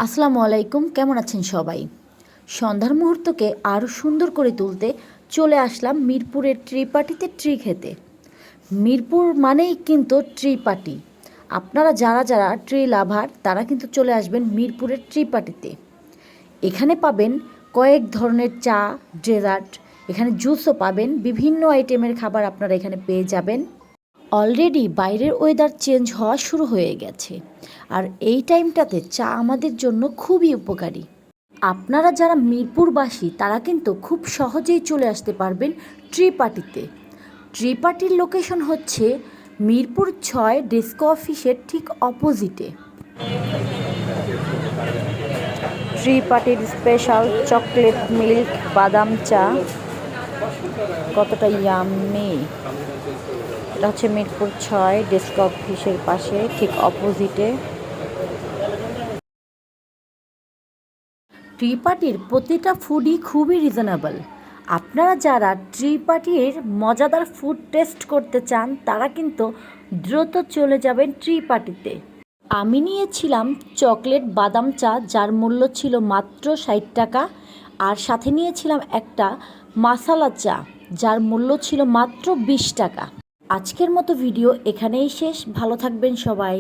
আসসালামু আলাইকুম, কেমন আছেন সবাই? সন্ধ্যার মুহূর্তকে আরও সুন্দর করে তুলতে চলে আসলাম মিরপুরের ট্রি পার্টিতে ট্রি খেতে। মিরপুর মানেই কিন্তু ট্রি পার্টি। আপনারা যারা যারা ট্রি লাভার তারা কিন্তু চলে আসবেন মিরপুরের ট্রি পার্টিতে। এখানে পাবেন কয়েক ধরনের চা, ডেজার্ট, এখানে জুসও পাবেন, বিভিন্ন আইটেমের খাবার আপনারা এখানে পেয়ে যাবেন। অলরেডি বাইরের ওয়েদার চেঞ্জ হওয়া শুরু হয়ে গেছে, আর এই টাইমটাতে চা আমাদের জন্য খুবই উপকারী। আপনারা যারা মিরপুরবাসী তারা কিন্তু খুব সহজেই চলে আসতে পারবেন ট্রি পার্টিতে। ট্রি পার্টির লোকেশন হচ্ছে মিরপুর 6 ডেস্কো অফিসের ঠিক অপোজিটে। ট্রি পার্টির স্পেশাল চকলেট মিল্ক বাদাম চা কতটা ইয়াম্মি। এটা হচ্ছে মিরপুর 6 ডেস্ক অফিসের পাশে ঠিক অপোজিটে। ট্রি পার্টির প্রতিটা ফুডই খুবই রিজনেবল। আপনারা যারা ট্রি পার্টির মজাদার ফুড টেস্ট করতে চান তারা কিন্তু দ্রুত চলে যাবেন ট্রি পার্টিতে। আমি নিয়েছিলাম চকলেট বাদাম চা, যার মূল্য ছিল মাত্র 60 টাকা, আর সাথে নিয়েছিলাম একটা মাসালা চা, যার মূল্য ছিল মাত্র 20 টাকা। আজকের মতো ভিডিও এখানেই শেষ। ভালো থাকবেন সবাই।